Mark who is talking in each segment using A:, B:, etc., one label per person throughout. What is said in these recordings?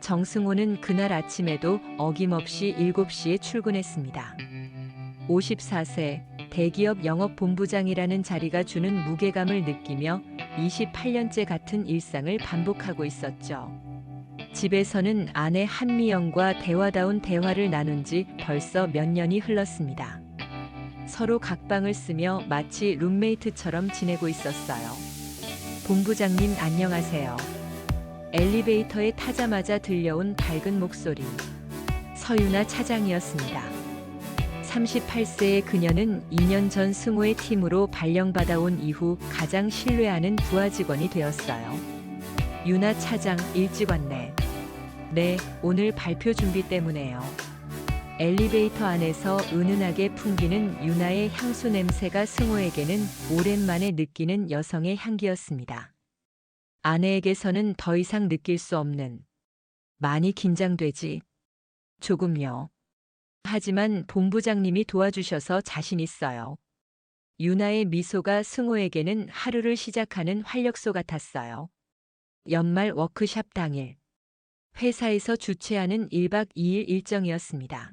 A: 정승호는 그날 아침에도 어김없이 7시에 출근했습니다. 54세 대기업 영업본부장이라는 자리가 주는 무게감을 느끼며 28년째 같은 일상을 반복하고 있었죠. 집에서는 아내 한미영과 대화다운 대화를 나눈 지 벌써 몇 년이 흘렀습니다. 서로 각방을 쓰며 마치 룸메이트처럼 지내고 있었어요. 본부장님 안녕하세요. 엘리베이터에 타자마자 들려온 밝은 목소리. 서유나 차장이었습니다. 38세의 그녀는 2년 전 승호의 팀으로 발령받아온 이후 가장 신뢰하는 부하 직원이 되었어요. 유나 차장 일찍 왔네. 네, 오늘 발표 준비 때문에요. 엘리베이터 안에서 은은하게 풍기는 유나의 향수 냄새가 승호에게는 오랜만에 느끼는 여성의 향기였습니다. 아내에게서는 더 이상 느낄 수 없는, 많이 긴장되지. 조금요. 하지만 본부장님이 도와주셔서 자신 있어요. 유나의 미소가 승호에게는 하루를 시작하는 활력소 같았어요. 연말 워크숍 당일. 회사에서 주최하는 1박 2일 일정이었습니다.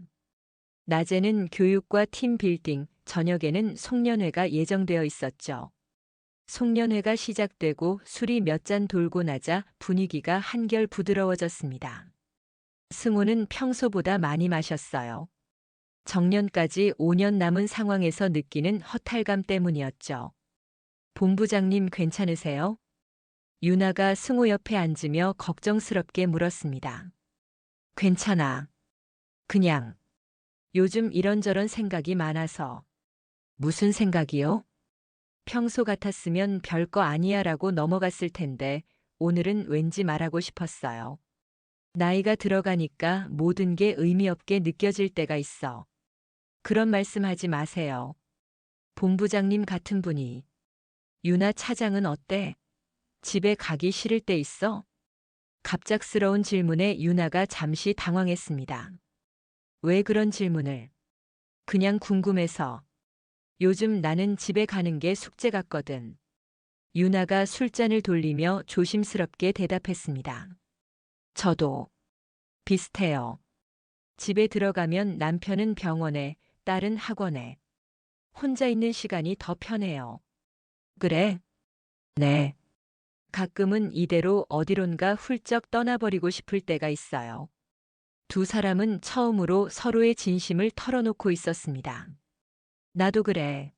A: 낮에는 교육과 팀 빌딩, 저녁에는 송년회가 예정되어 있었죠. 송년회가 시작되고 술이 몇 잔 돌고 나자 분위기가 한결 부드러워졌습니다. 승호는 평소보다 많이 마셨어요. 정년까지 5년 남은 상황에서 느끼는 허탈감 때문이었죠. 본부장님 괜찮으세요? 유나가 승호 옆에 앉으며 걱정스럽게 물었습니다. 괜찮아. 그냥 요즘 이런저런 생각이 많아서. 무슨 생각이요? 평소 같았으면 별거 아니야라고 넘어갔을 텐데 오늘은 왠지 말하고 싶었어요. 나이가 들어가니까 모든 게 의미 없게 느껴질 때가 있어. 그런 말씀하지 마세요. 본부장님 같은 분이. 유나 차장은 어때? 집에 가기 싫을 때 있어? 갑작스러운 질문에 유나가 잠시 당황했습니다. 왜 그런 질문을? 그냥 궁금해서. 요즘 나는 집에 가는 게 숙제 같거든. 유나가 술잔을 돌리며 조심스럽게 대답했습니다. 저도 비슷해요. 집에 들어가면 남편은 병원에, 딸은 학원에. 혼자 있는 시간이 더 편해요. 그래? 네. 가끔은 이대로 어디론가 훌쩍 떠나버리고 싶을 때가 있어요. 두 사람은 처음으로 서로의 진심을 털어놓고 있었습니다. 나도 그래.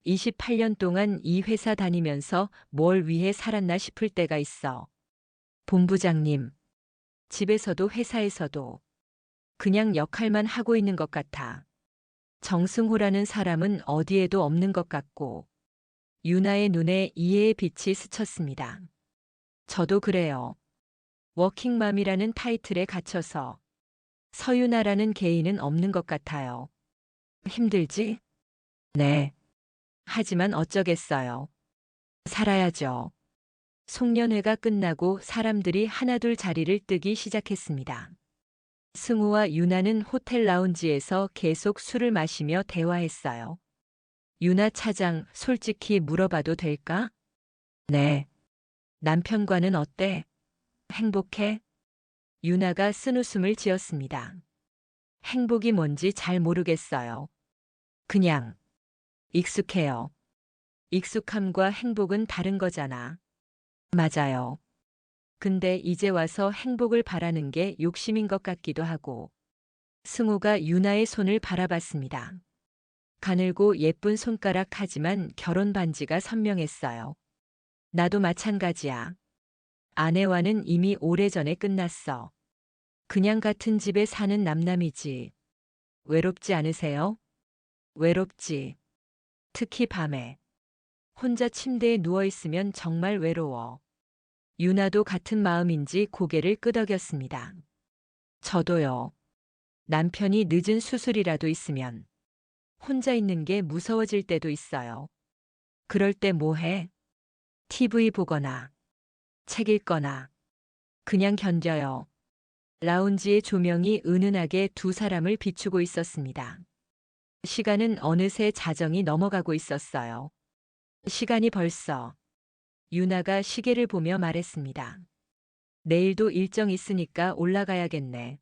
A: 28년 동안 이 회사 다니면서 뭘 위해 살았나 싶을 때가 있어. 본부장님, 집에서도 회사에서도 그냥 역할만 하고 있는 것 같아. 정승호라는 사람은 어디에도 없는 것 같고, 유나의 눈에 이해의 빛이 스쳤습니다. 저도 그래요. 워킹맘이라는 타이틀에 갇혀서 서유나라는 개인은 없는 것 같아요. 힘들지? 네. 하지만 어쩌겠어요. 살아야죠. 송년회가 끝나고 사람들이 하나둘 자리를 뜨기 시작했습니다. 승우와 유나는 호텔 라운지에서 계속 술을 마시며 대화했어요. 유나 차장, 솔직히 물어봐도 될까? 네. 남편과는 어때? 행복해? 유나가 쓴웃음을 지었습니다. 행복이 뭔지 잘 모르겠어요. 그냥 익숙해요. 익숙함과 행복은 다른 거잖아. 맞아요. 근데 이제 와서 행복을 바라는 게 욕심인 것 같기도 하고. 승우가 유나의 손을 바라봤습니다. 가늘고 예쁜 손가락 하지만 결혼 반지가 선명했어요. 나도 마찬가지야. 아내와는 이미 오래전에 끝났어. 그냥 같은 집에 사는 남남이지. 외롭지 않으세요? 외롭지. 특히 밤에. 혼자 침대에 누워있으면 정말 외로워. 유나도 같은 마음인지 고개를 끄덕였습니다. 저도요. 남편이 늦은 수술이라도 있으면 혼자 있는 게 무서워질 때도 있어요. 그럴 때 뭐 해? TV 보거나 책 읽거나 그냥 견뎌요. 라운지의 조명이 은은하게 두 사람을 비추고 있었습니다. 시간은 어느새 자정이 넘어가고 있었어요. 시간이 벌써. 유나가 시계를 보며 말했습니다. 내일도 일정 있으니까 올라가야겠네.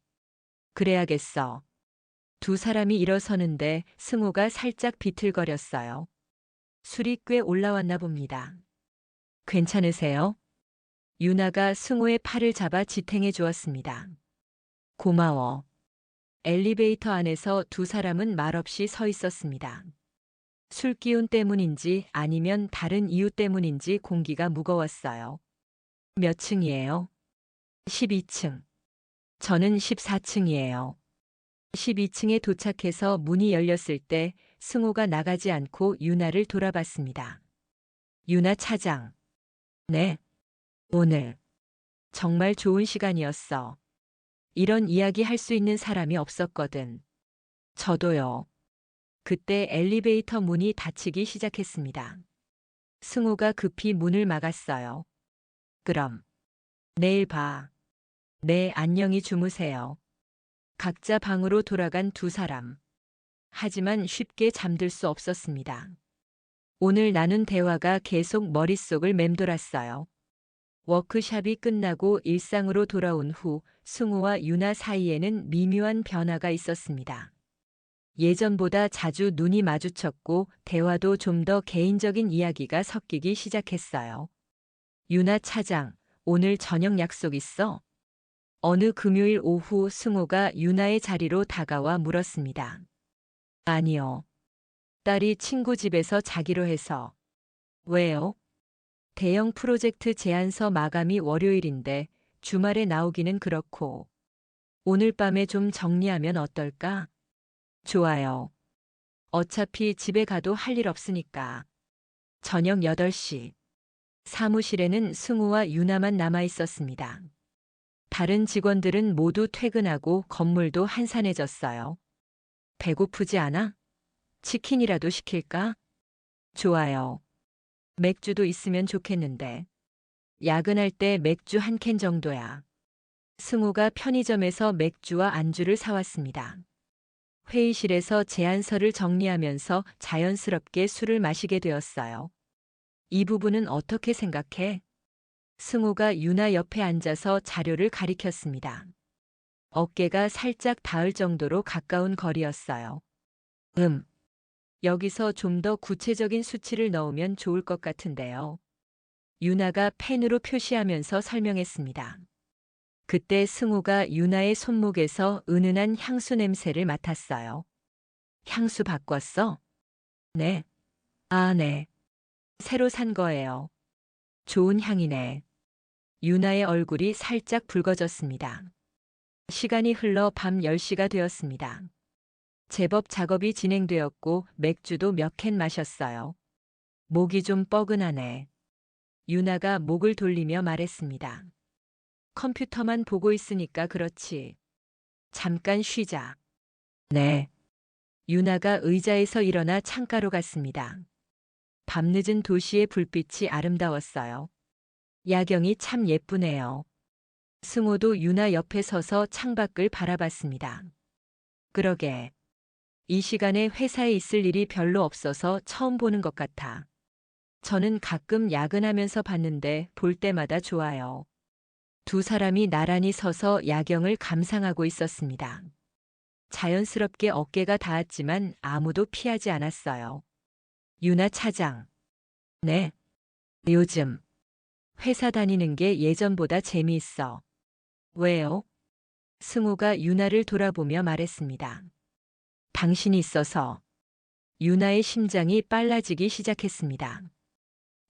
A: 그래야겠어. 두 사람이 일어서는데 승호가 살짝 비틀거렸어요. 술이 꽤 올라왔나 봅니다. 괜찮으세요? 유나가 승호의 팔을 잡아 지탱해 주었습니다. 고마워. 엘리베이터 안에서 두 사람은 말없이 서 있었습니다. 술 기운 때문인지 아니면 다른 이유 때문인지 공기가 무거웠어요. 몇 층이에요? 12층. 저는 14층이에요. 12층에 도착해서 문이 열렸을 때 승호가 나가지 않고 유나를 돌아봤습니다. 유나 차장. 네. 오늘 정말 좋은 시간이었어. 이런 이야기 할 수 있는 사람이 없었거든. 저도요. 그때 엘리베이터 문이 닫히기 시작했습니다. 승호가 급히 문을 막았어요. 그럼 내일 봐. 네, 안녕히 주무세요. 각자 방으로 돌아간 두 사람. 하지만 쉽게 잠들 수 없었습니다. 오늘 나눈 대화가 계속 머릿속을 맴돌았어요. 워크숍이 끝나고 일상으로 돌아온 후 승우와 유나 사이에는 미묘한 변화가 있었습니다. 예전보다 자주 눈이 마주쳤고 대화도 좀 더 개인적인 이야기가 섞이기 시작했어요. 유나 차장, 오늘 저녁 약속 있어? 어느 금요일 오후 승우가 유나의 자리로 다가와 물었습니다. 아니요. 딸이 친구 집에서 자기로 해서. 왜요? 대형 프로젝트 제안서 마감이 월요일인데 주말에 나오기는 그렇고. 오늘 밤에 좀 정리하면 어떨까? 좋아요. 어차피 집에 가도 할 일 없으니까. 저녁 8시. 사무실에는 승우와 유나만 남아 있었습니다. 다른 직원들은 모두 퇴근하고 건물도 한산해졌어요. 배고프지 않아? 치킨이라도 시킬까? 좋아요. 맥주도 있으면 좋겠는데. 야근할 때 맥주 한 캔 정도야. 승우가 편의점에서 맥주와 안주를 사왔습니다. 회의실에서 제안서를 정리하면서 자연스럽게 술을 마시게 되었어요. 이 부분은 어떻게 생각해? 승우가 유나 옆에 앉아서 자료를 가리켰습니다. 어깨가 살짝 닿을 정도로 가까운 거리였어요. 여기서 좀 더 구체적인 수치를 넣으면 좋을 것 같은데요. 유나가 펜으로 표시하면서 설명했습니다. 그때 승우가 유나의 손목에서 은은한 향수 냄새를 맡았어요. 향수 바꿨어? 네. 아, 네. 새로 산 거예요. 좋은 향이네. 유나의 얼굴이 살짝 붉어졌습니다. 시간이 흘러 밤 10시가 되었습니다. 제법 작업이 진행되었고 맥주도 몇 캔 마셨어요. 목이 좀 뻐근하네. 유나가 목을 돌리며 말했습니다. 컴퓨터만 보고 있으니까 그렇지. 잠깐 쉬자. 네. 유나가 의자에서 일어나 창가로 갔습니다. 밤늦은 도시의 불빛이 아름다웠어요. 야경이 참 예쁘네요. 승호도 유나 옆에 서서 창밖을 바라봤습니다. 그러게. 이 시간에 회사에 있을 일이 별로 없어서 처음 보는 것 같아. 저는 가끔 야근하면서 봤는데 볼 때마다 좋아요. 두 사람이 나란히 서서 야경을 감상하고 있었습니다. 자연스럽게 어깨가 닿았지만 아무도 피하지 않았어요. 유나 차장. 네. 요즘 회사 다니는 게 예전보다 재미있어. 왜요? 승우가 유나를 돌아보며 말했습니다. 당신이 있어서. 유나의 심장이 빨라지기 시작했습니다.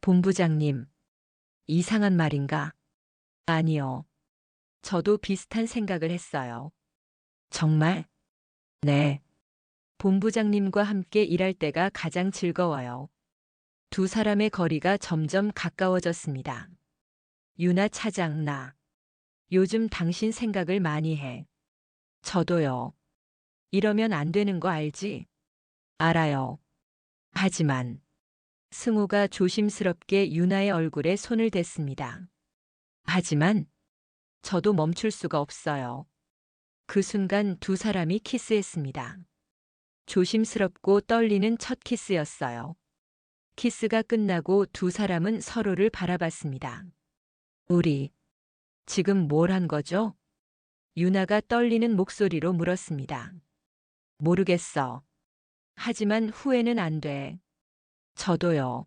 A: 본부장님, 이상한 말인가? 아니요. 저도 비슷한 생각을 했어요. 정말? 네. 본부장님과 함께 일할 때가 가장 즐거워요. 두 사람의 거리가 점점 가까워졌습니다. 유나 차장, 나. 요즘 당신 생각을 많이 해. 저도요. 이러면 안 되는 거 알지? 알아요. 하지만 승우가 조심스럽게 유나의 얼굴에 손을 댔습니다. 하지만 저도 멈출 수가 없어요. 그 순간 두 사람이 키스했습니다. 조심스럽고 떨리는 첫 키스였어요. 키스가 끝나고 두 사람은 서로를 바라봤습니다. 우리 지금 뭘 한 거죠? 유나가 떨리는 목소리로 물었습니다. 모르겠어. 하지만 후회는 안 돼. 저도요.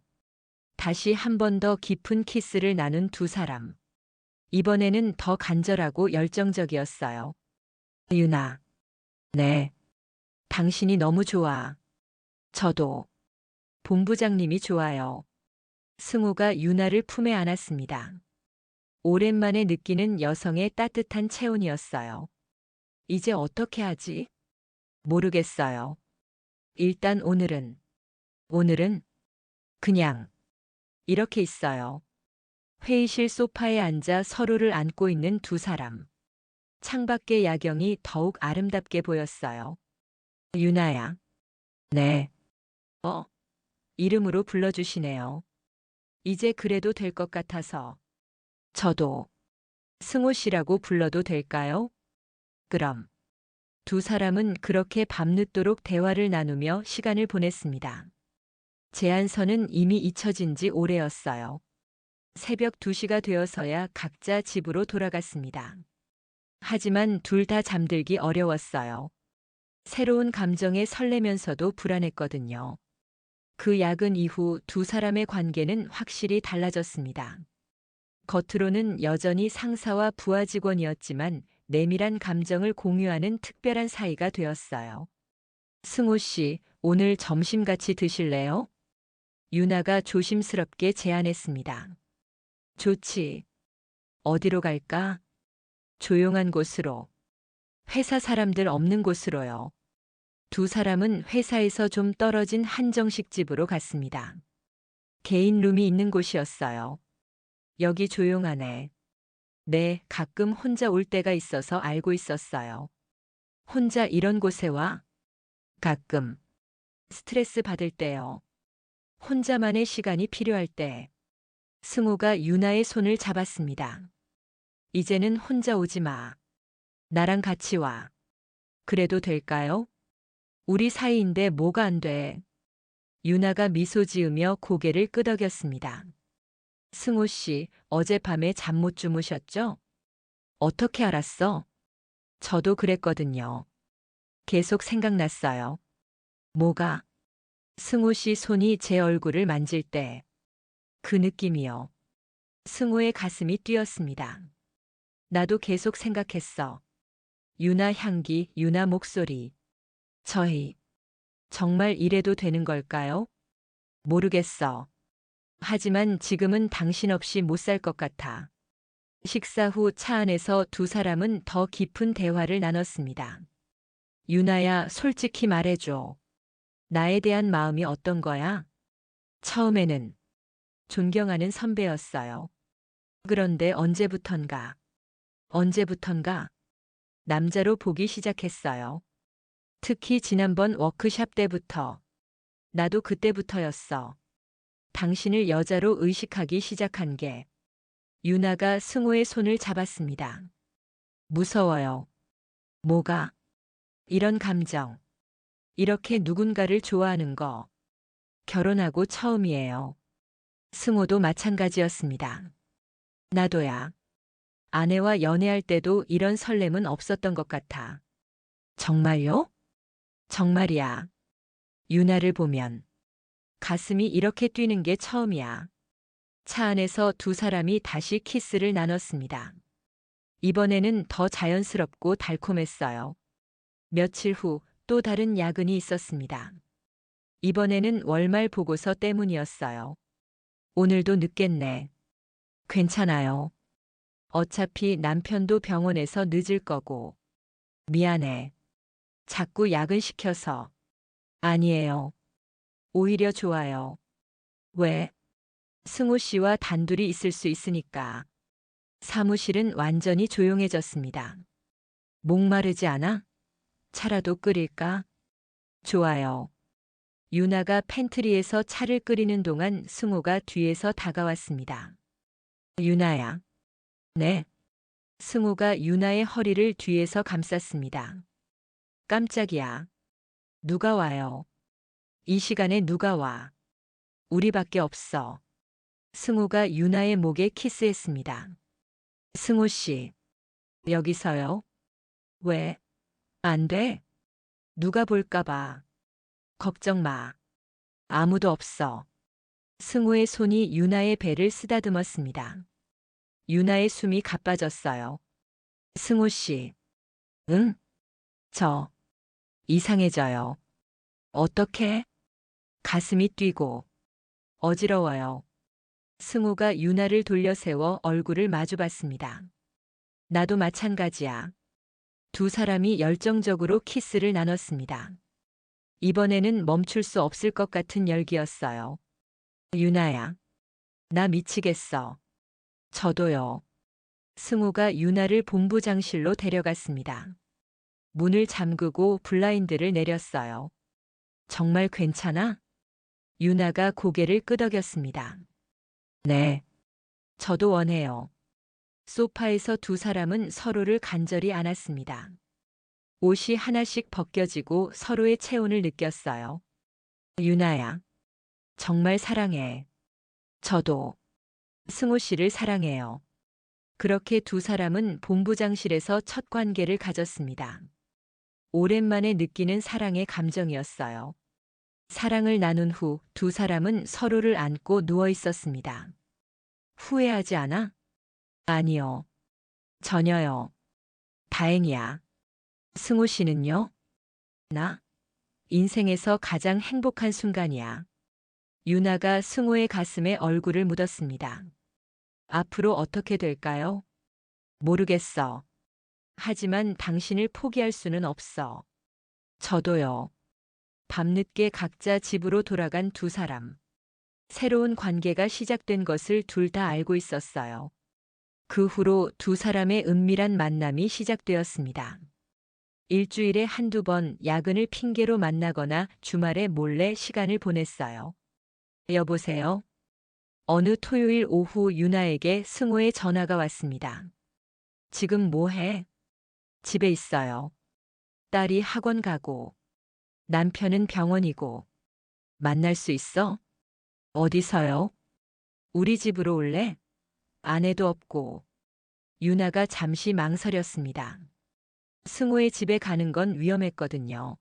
A: 다시 한 번 더 깊은 키스를 나눈 두 사람. 이번에는 더 간절하고 열정적이었어요. 유나. 네. 당신이 너무 좋아. 저도. 본부장님이 좋아요. 승우가 유나를 품에 안았습니다. 오랜만에 느끼는 여성의 따뜻한 체온이었어요. 이제 어떻게 하지? 모르겠어요. 일단 오늘은 그냥 이렇게 있어요. 회의실 소파에 앉아 서로를 안고 있는 두 사람. 창밖의 야경이 더욱 아름답게 보였어요. 유나야. 네. 이름으로 불러주시네요. 이제 그래도 될 것 같아서. 저도. 승호 씨라고 불러도 될까요? 그럼. 두 사람은 그렇게 밤늦도록 대화를 나누며 시간을 보냈습니다. 제안서는 이미 잊혀진 지 오래였어요. 새벽 2시가 되어서야 각자 집으로 돌아갔습니다. 하지만 둘 다 잠들기 어려웠어요. 새로운 감정에 설레면서도 불안했거든요. 그 야근 이후 두 사람의 관계는 확실히 달라졌습니다. 겉으로는 여전히 상사와 부하 직원이었지만 내밀한 감정을 공유하는 특별한 사이가 되었어요. 승호 씨, 오늘 점심 같이 드실래요? 유나가 조심스럽게 제안했습니다. 좋지. 어디로 갈까? 조용한 곳으로. 회사 사람들 없는 곳으로요. 두 사람은 회사에서 좀 떨어진 한정식 집으로 갔습니다. 개인 룸이 있는 곳이었어요. 여기 조용하네. 네, 가끔 혼자 올 때가 있어서 알고 있었어요. 혼자 이런 곳에 와? 가끔. 스트레스 받을 때요. 혼자만의 시간이 필요할 때. 승우가 유나의 손을 잡았습니다. 이제는 혼자 오지 마. 나랑 같이 와. 그래도 될까요? 우리 사이인데 뭐가 안 돼. 유나가 미소 지으며 고개를 끄덕였습니다. 승우 씨, 어젯밤에 잠 못 주무셨죠? 어떻게 알았어? 저도 그랬거든요. 계속 생각났어요. 뭐가? 승우 씨 손이 제 얼굴을 만질 때. 그 느낌이요. 승우의 가슴이 뛰었습니다. 나도 계속 생각했어. 유나 향기, 유나 목소리. 저희, 정말 이래도 되는 걸까요? 모르겠어. 하지만 지금은 당신 없이 못 살 것 같아. 식사 후 차 안에서 두 사람은 더 깊은 대화를 나눴습니다. 유나야, 솔직히 말해줘. 나에 대한 마음이 어떤 거야? 처음에는 존경하는 선배였어요. 그런데 언제부턴가 남자로 보기 시작했어요. 특히 지난번 워크샵 때부터. 나도 그때부터였어. 당신을 여자로 의식하기 시작한 게. 유나가 승우의 손을 잡았습니다. 무서워요. 뭐가? 이런 감정. 이렇게 누군가를 좋아하는 거. 결혼하고 처음이에요. 승우도 마찬가지였습니다. 나도야. 아내와 연애할 때도 이런 설렘은 없었던 것 같아. 정말요? 정말이야. 유나를 보면 가슴이 이렇게 뛰는 게 처음이야. 차 안에서 두 사람이 다시 키스를 나눴습니다. 이번에는 더 자연스럽고 달콤했어요. 며칠 후 또 다른 야근이 있었습니다. 이번에는 월말 보고서 때문이었어요. 오늘도 늦겠네. 괜찮아요. 어차피 남편도 병원에서 늦을 거고. 미안해. 자꾸 야근시켜서. 아니에요. 오히려 좋아요. 왜? 승우 씨와 단둘이 있을 수 있으니까. 사무실은 완전히 조용해졌습니다. 목마르지 않아? 차라도 끓일까? 좋아요. 유나가 팬트리에서 차를 끓이는 동안 승우가 뒤에서 다가왔습니다. 유나야. 네. 승우가 유나의 허리를 뒤에서 감쌌습니다. 깜짝이야. 누가 와요? 이 시간에 누가 와? 우리밖에 없어. 승우가 유나의 목에 키스했습니다. 승우 씨, 여기서요? 왜? 안 돼? 누가 볼까봐. 걱정 마. 아무도 없어. 승우의 손이 유나의 배를 쓰다듬었습니다. 유나의 숨이 가빠졌어요. 승우 씨, 응? 저, 이상해져요. 어떻게? 가슴이 뛰고, 어지러워요. 승우가 유나를 돌려 세워 얼굴을 마주봤습니다. 나도 마찬가지야. 두 사람이 열정적으로 키스를 나눴습니다. 이번에는 멈출 수 없을 것 같은 열기였어요. 유나야, 나 미치겠어. 저도요. 승우가 유나를 본부장실로 데려갔습니다. 문을 잠그고 블라인드를 내렸어요. 정말 괜찮아? 유나가 고개를 끄덕였습니다. 네. 저도 원해요. 소파에서 두 사람은 서로를 간절히 안았습니다. 옷이 하나씩 벗겨지고 서로의 체온을 느꼈어요. 유나야, 정말 사랑해. 저도 승우 씨를 사랑해요. 그렇게 두 사람은 본부장실에서 첫 관계를 가졌습니다. 오랜만에 느끼는 사랑의 감정이었어요. 사랑을 나눈 후 두 사람은 서로를 안고 누워 있었습니다. 후회하지 않아? 아니요. 전혀요. 다행이야. 승우 씨는요? 나? 인생에서 가장 행복한 순간이야. 유나가 승우의 가슴에 얼굴을 묻었습니다. 앞으로 어떻게 될까요? 모르겠어. 하지만 당신을 포기할 수는 없어. 저도요. 밤늦게 각자 집으로 돌아간 두 사람. 새로운 관계가 시작된 것을 둘 다 알고 있었어요. 그 후로 두 사람의 은밀한 만남이 시작되었습니다. 일주일에 한두 번 야근을 핑계로 만나거나 주말에 몰래 시간을 보냈어요. 여보세요? 어느 토요일 오후 유나에게 승우의 전화가 왔습니다. 지금 뭐 해? 집에 있어요. 딸이 학원 가고, 남편은 병원이고, 만날 수 있어? 어디서요? 우리 집으로 올래? 아내도 없고. 유나가 잠시 망설였습니다. 승우의 집에 가는 건 위험했거든요.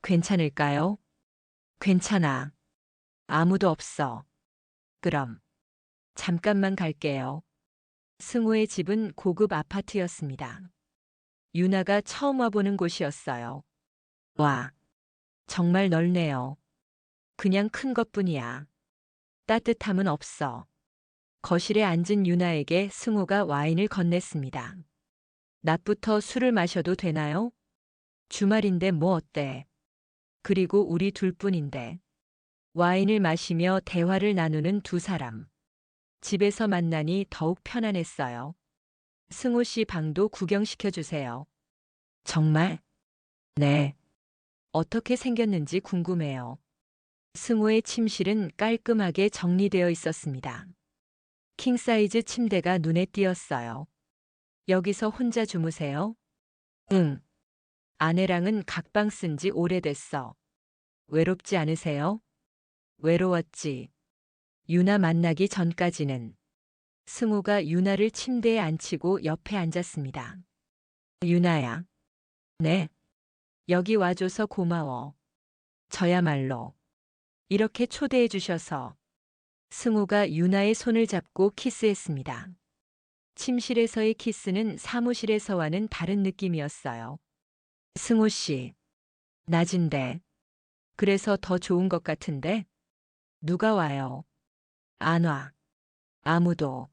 A: 괜찮을까요? 괜찮아. 아무도 없어. 그럼, 잠깐만 갈게요. 승우의 집은 고급 아파트였습니다. 유나가 처음 와보는 곳이었어요. 와, 정말 넓네요. 그냥 큰 것뿐이야. 따뜻함은 없어. 거실에 앉은 유나에게 승우가 와인을 건넸습니다. 낮부터 술을 마셔도 되나요? 주말인데 뭐 어때? 그리고 우리 둘뿐인데. 와인을 마시며 대화를 나누는 두 사람. 집에서 만나니 더욱 편안했어요. 승우 씨 방도 구경시켜 주세요. 정말? 네. 어떻게 생겼는지 궁금해요. 승우의 침실은 깔끔하게 정리되어 있었습니다. 킹사이즈 침대가 눈에 띄었어요. 여기서 혼자 주무세요? 응. 아내랑은 각방 쓴 지 오래됐어. 외롭지 않으세요? 외로웠지. 유나 만나기 전까지는. 승우가 유나를 침대에 앉히고 옆에 앉았습니다. 유나야. 네. 여기 와줘서 고마워. 저야말로. 이렇게 초대해 주셔서. 승우가 유나의 손을 잡고 키스했습니다. 침실에서의 키스는 사무실에서와는 다른 느낌이었어요. 승우 씨. 낮인데. 그래서 더 좋은 것 같은데? 누가 와요? 안 와. 아무도.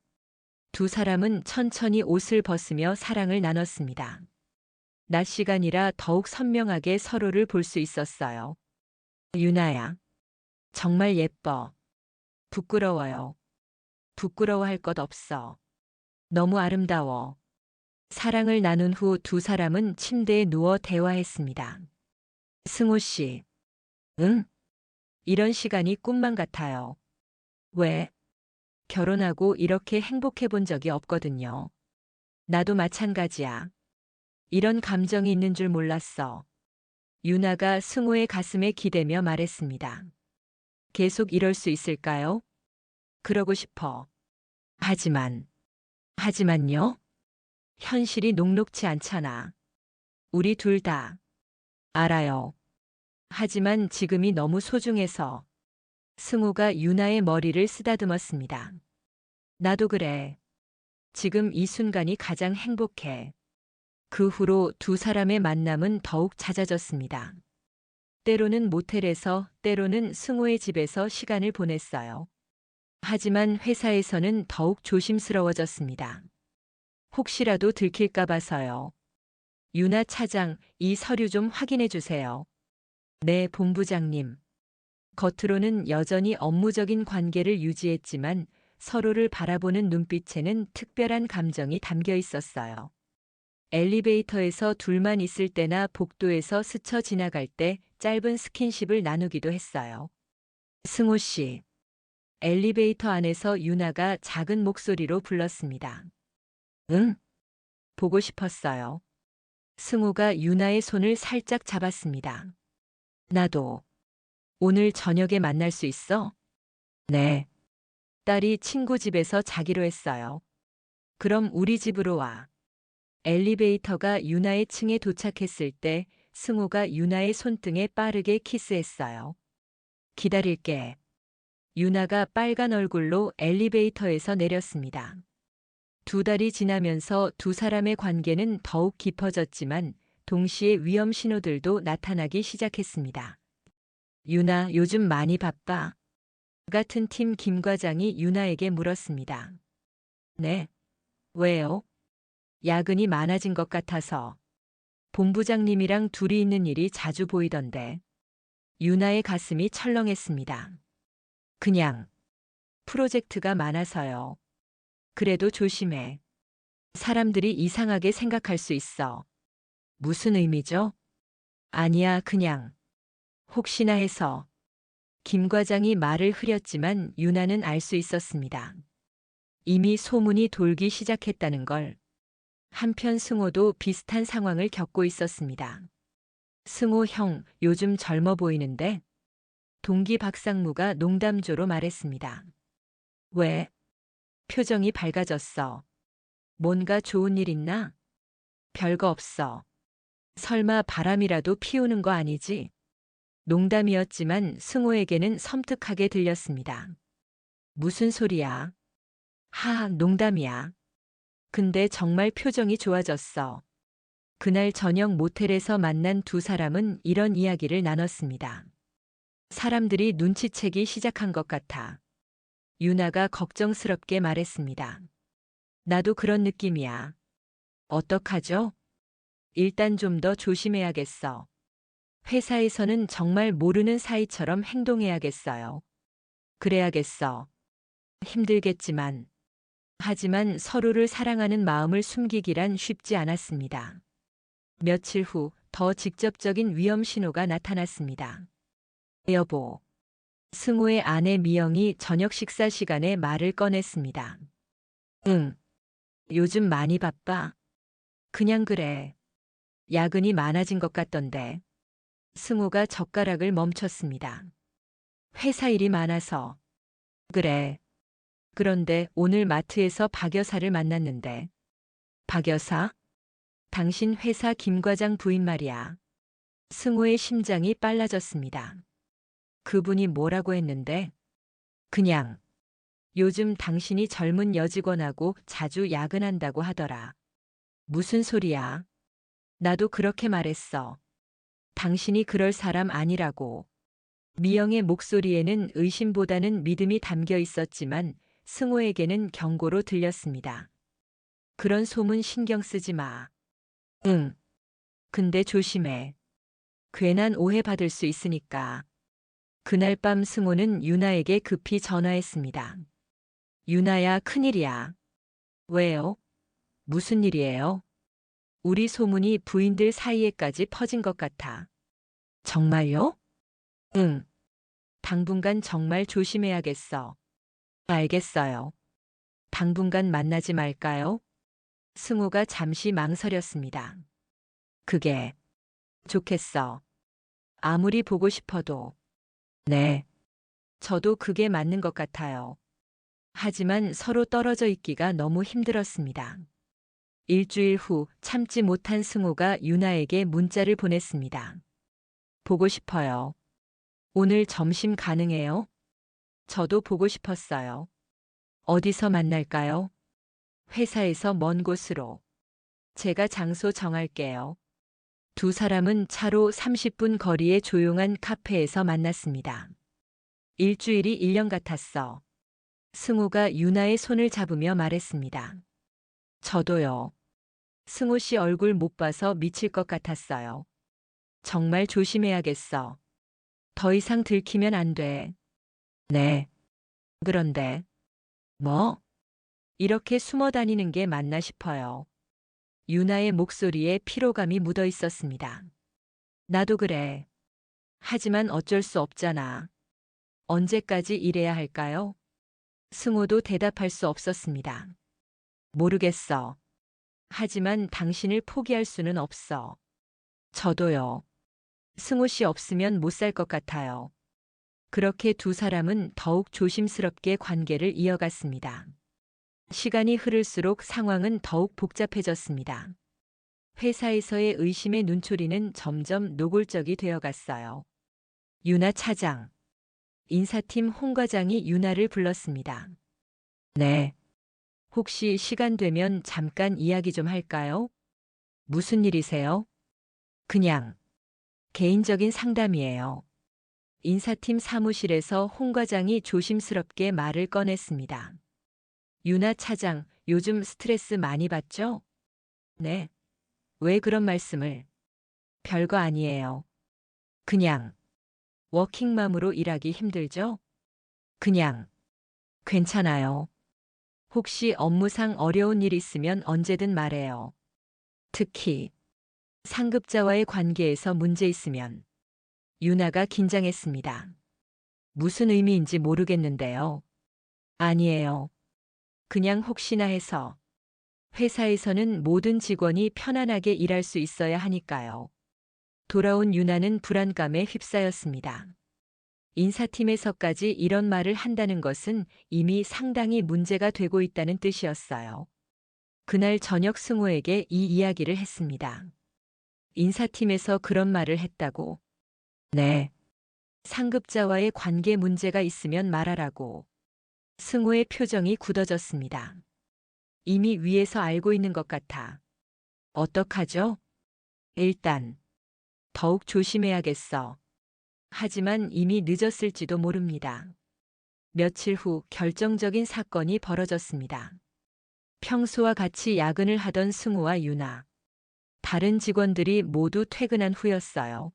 A: 두 사람은 천천히 옷을 벗으며 사랑을 나눴습니다. 낮 시간이라 더욱 선명하게 서로를 볼 수 있었어요. 유나야. 정말 예뻐. 부끄러워요. 부끄러워할 것 없어. 너무 아름다워. 사랑을 나눈 후 두 사람은 침대에 누워 대화했습니다. 승우 씨. 응? 이런 시간이 꿈만 같아요. 왜? 결혼하고 이렇게 행복해 본 적이 없거든요. 나도 마찬가지야. 이런 감정이 있는 줄 몰랐어. 유나가 승우의 가슴에 기대며 말했습니다. 계속 이럴 수 있을까요? 그러고 싶어. 하지만 하지만요. 현실이 녹록지 않잖아. 우리 둘 다. 알아요. 하지만 지금이 너무 소중해서. 승우가 유나의 머리를 쓰다듬었습니다. 나도 그래. 지금 이 순간이 가장 행복해. 그 후로 두 사람의 만남은 더욱 잦아졌습니다. 때로는 모텔에서, 때로는 승우의 집에서 시간을 보냈어요. 하지만 회사에서는 더욱 조심스러워졌습니다. 혹시라도 들킬까 봐서요. 유나 차장, 이 서류 좀 확인해 주세요. 네, 본부장님. 겉으로는 여전히 업무적인 관계를 유지했지만 서로를 바라보는 눈빛에는 특별한 감정이 담겨 있었어요. 엘리베이터에서 둘만 있을 때나 복도에서 스쳐 지나갈 때 짧은 스킨십을 나누기도 했어요. 승우 씨. 엘리베이터 안에서 유나가 작은 목소리로 불렀습니다. 응? 보고 싶었어요. 승우가 유나의 손을 살짝 잡았습니다. 나도. 오늘 저녁에 만날 수 있어? 네. 딸이 친구 집에서 자기로 했어요. 그럼 우리 집으로 와. 엘리베이터가 유나의 층에 도착했을 때 승우가 유나의 손등에 빠르게 키스했어요. 기다릴게. 유나가 빨간 얼굴로 엘리베이터에서 내렸습니다. 두 달이 지나면서 두 사람의 관계는 더욱 깊어졌지만 동시에 위험 신호들도 나타나기 시작했습니다. 유나, 요즘 많이 바빠? 같은 팀 김 과장이 유나에게 물었습니다. 네. 왜요? 야근이 많아진 것 같아서. 본부장님이랑 둘이 있는 일이 자주 보이던데. 유나의 가슴이 철렁했습니다. 그냥 프로젝트가 많아서요. 그래도 조심해. 사람들이 이상하게 생각할 수 있어. 무슨 의미죠? 아니야, 그냥. 혹시나 해서. 김 과장이 말을 흐렸지만 유나는 알 수 있었습니다. 이미 소문이 돌기 시작했다는 걸. 한편 승호도 비슷한 상황을 겪고 있었습니다. 승호 형, 요즘 젊어 보이는데? 동기 박상무가 농담조로 말했습니다. 왜? 표정이 밝아졌어. 뭔가 좋은 일 있나? 별거 없어. 설마 바람이라도 피우는 거 아니지? 농담이었지만 승호에게는 섬뜩하게 들렸습니다. 무슨 소리야? 하하, 농담이야. 근데 정말 표정이 좋아졌어. 그날 저녁 모텔에서 만난 두 사람은 이런 이야기를 나눴습니다. 사람들이 눈치채기 시작한 것 같아. 유나가 걱정스럽게 말했습니다. 나도 그런 느낌이야. 어떡하죠? 일단 좀 더 조심해야겠어. 회사에서는 정말 모르는 사이처럼 행동해야겠어요. 그래야겠어. 힘들겠지만. 하지만 서로를 사랑하는 마음을 숨기기란 쉽지 않았습니다. 며칠 후 더 직접적인 위험 신호가 나타났습니다. 여보. 승우의 아내 미영이 저녁 식사 시간에 말을 꺼냈습니다. 응. 요즘 많이 바빠. 그냥 그래. 야근이 많아진 것 같던데. 승우가 젓가락을 멈췄습니다. 회사 일이 많아서. 그래. 그런데 오늘 마트에서 박 여사를 만났는데. 박 여사? 당신 회사 김 과장 부인 말이야. 승우의 심장이 빨라졌습니다. 그분이 뭐라고 했는데? 그냥. 요즘 당신이 젊은 여직원하고 자주 야근한다고 하더라. 무슨 소리야? 나도 그렇게 말했어. 당신이 그럴 사람 아니라고. 미영의 목소리에는 의심보다는 믿음이 담겨 있었지만 승호에게는 경고로 들렸습니다. 그런 소문 신경 쓰지 마. 응. 근데 조심해. 괜한 오해받을 수 있으니까. 그날 밤 승호는 유나에게 급히 전화했습니다. 유나야, 큰일이야. 왜요? 무슨 일이에요? 우리 소문이 부인들 사이에까지 퍼진 것 같아. 정말요? 응. 당분간 정말 조심해야겠어. 알겠어요. 당분간 만나지 말까요? 승우가 잠시 망설였습니다. 그게 좋겠어. 아무리 보고 싶어도. 네. 저도 그게 맞는 것 같아요. 하지만 서로 떨어져 있기가 너무 힘들었습니다. 일주일 후 참지 못한 승우가 유나에게 문자를 보냈습니다. 보고 싶어요. 오늘 점심 가능해요? 저도 보고 싶었어요. 어디서 만날까요? 회사에서 먼 곳으로. 제가 장소 정할게요. 두 사람은 차로 30분 거리의 조용한 카페에서 만났습니다. 일주일이 1년 같았어. 승우가 유나의 손을 잡으며 말했습니다. 저도요. 승우 씨 얼굴 못 봐서 미칠 것 같았어요. 정말 조심해야겠어. 더 이상 들키면 안 돼. 네. 그런데, 뭐? 이렇게 숨어 다니는 게 맞나 싶어요. 유나의 목소리에 피로감이 묻어 있었습니다. 나도 그래. 하지만 어쩔 수 없잖아. 언제까지 이래야 할까요? 승우도 대답할 수 없었습니다. 모르겠어. 하지만 당신을 포기할 수는 없어. 저도요. 승우 씨 없으면 못 살 것 같아요. 그렇게 두 사람은 더욱 조심스럽게 관계를 이어갔습니다. 시간이 흐를수록 상황은 더욱 복잡해졌습니다. 회사에서의 의심의 눈초리는 점점 노골적이 되어갔어요. 유나 차장. 인사팀 홍 과장이 유나를 불렀습니다. 네. 혹시 시간 되면 잠깐 이야기 좀 할까요? 무슨 일이세요? 그냥 개인적인 상담이에요. 인사팀 사무실에서 홍 과장이 조심스럽게 말을 꺼냈습니다. 유나 차장, 요즘 스트레스 많이 받죠? 네. 왜 그런 말씀을? 별거 아니에요. 그냥 워킹맘으로 일하기 힘들죠? 그냥 괜찮아요. 혹시 업무상 어려운 일 있으면 언제든 말해요. 특히 상급자와의 관계에서 문제 있으면. 유나가 긴장했습니다. 무슨 의미인지 모르겠는데요. 아니에요. 그냥 혹시나 해서. 회사에서는 모든 직원이 편안하게 일할 수 있어야 하니까요. 돌아온 유나는 불안감에 휩싸였습니다. 인사팀에서까지 이런 말을 한다는 것은 이미 상당히 문제가 되고 있다는 뜻이었어요. 그날 저녁 승우에게 이 이야기를 했습니다. 인사팀에서 그런 말을 했다고. 네. 상급자와의 관계 문제가 있으면 말하라고. 승우의 표정이 굳어졌습니다. 이미 위에서 알고 있는 것 같아. 어떡하죠? 일단 더욱 조심해야겠어. 하지만 이미 늦었을지도 모릅니다. 며칠 후 결정적인 사건이 벌어졌습니다. 평소와 같이 야근을 하던 승우와 유나. 다른 직원들이 모두 퇴근한 후였어요.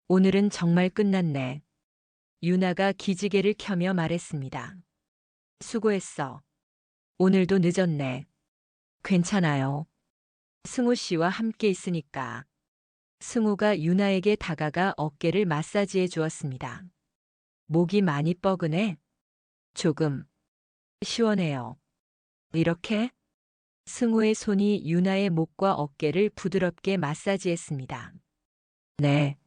A: 오늘은 정말 끝났네. 유나가 기지개를 켜며 말했습니다. 수고했어. 오늘도 늦었네. 괜찮아요. 승우 씨와 함께 있으니까. 승우가 유나에게 다가가 어깨를 마사지해 주었습니다. 목이 많이 뻐근해? 조금. 시원해요. 이렇게? 승우의 손이 유나의 목과 어깨를 부드럽게 마사지했습니다. 네.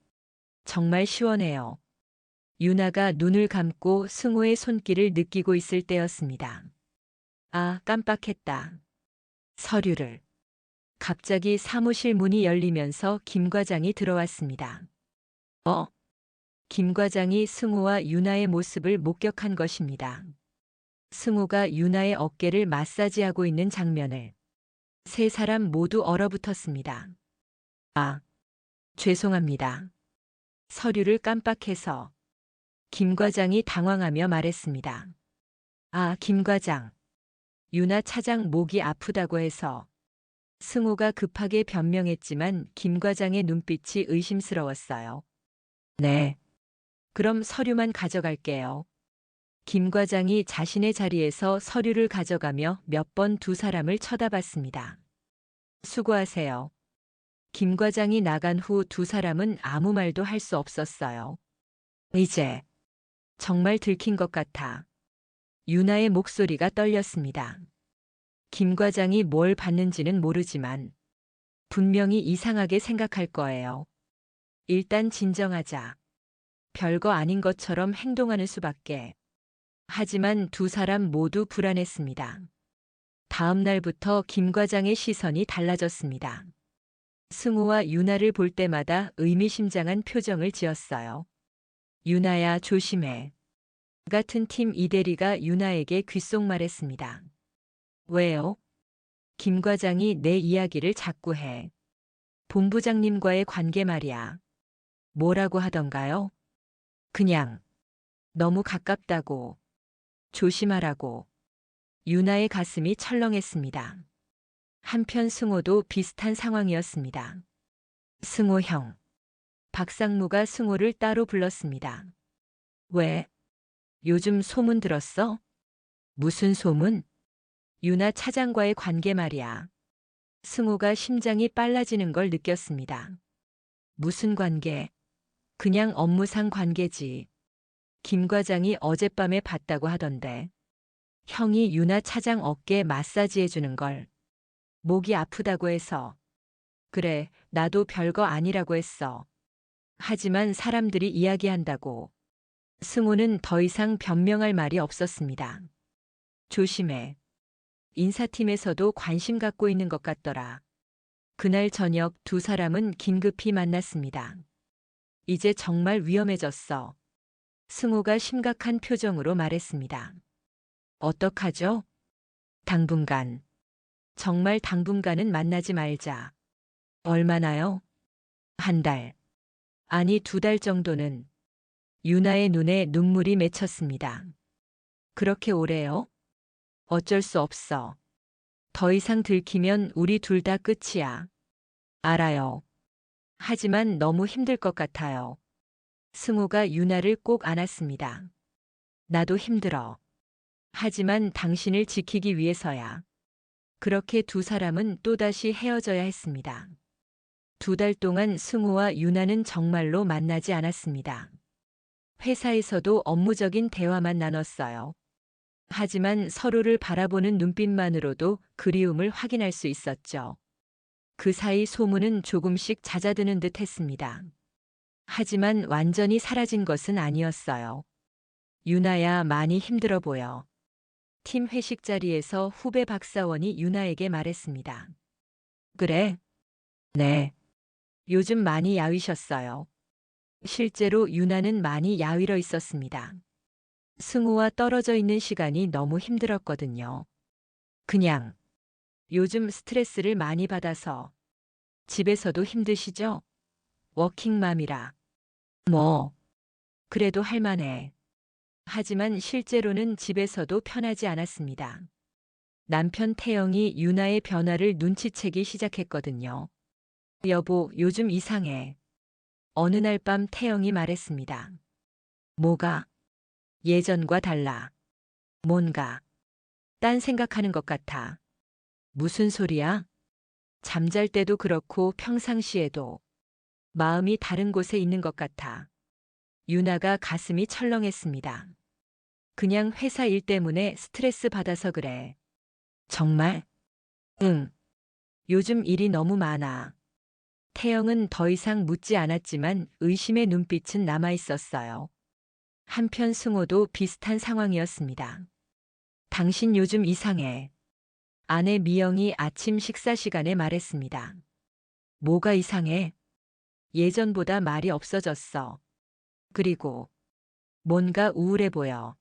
A: 정말 시원해요. 유나가 눈을 감고 승우의 손길을 느끼고 있을 때였습니다. 아, 깜빡했다. 서류를. 갑자기 사무실 문이 열리면서 김 과장이 들어왔습니다. 김 과장이 승우와 유나의 모습을 목격한 것입니다. 승우가 유나의 어깨를 마사지하고 있는 장면을. 세 사람 모두 얼어붙었습니다. 아, 죄송합니다. 서류를 깜빡해서. 김 과장이 당황하며 말했습니다. 아, 김 과장. 유나 차장 목이 아프다고 해서. 승우가 급하게 변명했지만 김 과장의 눈빛이 의심스러웠어요. 네. 그럼 서류만 가져갈게요. 김 과장이 자신의 자리에서 서류를 가져가며 몇 번 두 사람을 쳐다봤습니다. 수고하세요. 김 과장이 나간 후 두 사람은 아무 말도 할 수 없었어요. 이제 정말 들킨 것 같아. 유나의 목소리가 떨렸습니다. 김 과장이 뭘 받는지는 모르지만 분명히 이상하게 생각할 거예요. 일단 진정하자. 별거 아닌 것처럼 행동하는 수밖에. 하지만 두 사람 모두 불안했습니다. 다음 날부터 김 과장의 시선이 달라졌습니다. 승우와 유나를 볼 때마다 의미심장한 표정을 지었어요. 유나야, 조심해. 같은 팀 이대리가 유나에게 귓속말했습니다. 왜요? 김 과장이 내 이야기를 자꾸 해. 본부장님과의 관계 말이야. 뭐라고 하던가요? 그냥 너무 가깝다고. 조심하라고. 유나의 가슴이 철렁했습니다. 한편 승호도 비슷한 상황이었습니다. 승호 형. 박상무가 승호를 따로 불렀습니다. 왜? 요즘 소문 들었어? 무슨 소문? 유나 차장과의 관계 말이야. 승호가 심장이 빨라지는 걸 느꼈습니다. 무슨 관계? 그냥 업무상 관계지. 김 과장이 어젯밤에 봤다고 하던데. 형이 유나 차장 어깨 마사지 해주는 걸. 목이 아프다고 해서. 그래, 나도 별거 아니라고 했어. 하지만 사람들이 이야기한다고. 승호는 더 이상 변명할 말이 없었습니다. 조심해. 인사팀에서도 관심 갖고 있는 것 같더라. 그날 저녁 두 사람은 긴급히 만났습니다. 이제 정말 위험해졌어. 승호가 심각한 표정으로 말했습니다. 어떡하죠? 당분간. 정말 당분간은 만나지 말자. 얼마나요? 한 달. 아니, 2달 정도는. 유나의 눈에 눈물이 맺혔습니다. 그렇게 오래요? 어쩔 수 없어. 더 이상 들키면 우리 둘 다 끝이야. 알아요. 하지만 너무 힘들 것 같아요. 승우가 유나를 꼭 안았습니다. 나도 힘들어. 하지만 당신을 지키기 위해서야. 그렇게 두 사람은 또다시 헤어져야 했습니다. 2달 동안 승우와 유나는 정말로 만나지 않았습니다. 회사에서도 업무적인 대화만 나눴어요. 하지만 서로를 바라보는 눈빛만으로도 그리움을 확인할 수 있었죠. 그 사이 소문은 조금씩 잦아드는 듯 했습니다. 하지만 완전히 사라진 것은 아니었어요. 유나야, 많이 힘들어 보여. 팀 회식 자리에서 후배 박사원이 유나에게 말했습니다. 그래? 네. 요즘 많이 야위셨어요. 실제로 유나는 많이 야위러 있었습니다. 승우와 떨어져 있는 시간이 너무 힘들었거든요. 그냥 요즘 스트레스를 많이 받아서. 집에서도 힘드시죠? 워킹맘이라. 뭐, 그래도 할만해. 하지만 실제로는 집에서도 편하지 않았습니다. 남편 태영이 유나의 변화를 눈치채기 시작했거든요. 여보, 요즘 이상해. 어느 날 밤 태영이 말했습니다. 뭐가? 예전과 달라. 뭔가. 딴 생각하는 것 같아. 무슨 소리야? 잠잘 때도 그렇고 평상시에도. 마음이 다른 곳에 있는 것 같아. 유나가 가슴이 철렁했습니다. 그냥 회사 일 때문에 스트레스 받아서 그래. 정말? 응. 요즘 일이 너무 많아. 태영은 더 이상 묻지 않았지만 의심의 눈빛은 남아 있었어요. 한편 승호도 비슷한 상황이었습니다. 당신 요즘 이상해. 아내 미영이 아침 식사 시간에 말했습니다. 뭐가 이상해? 예전보다 말이 없어졌어. 그리고 뭔가 우울해 보여.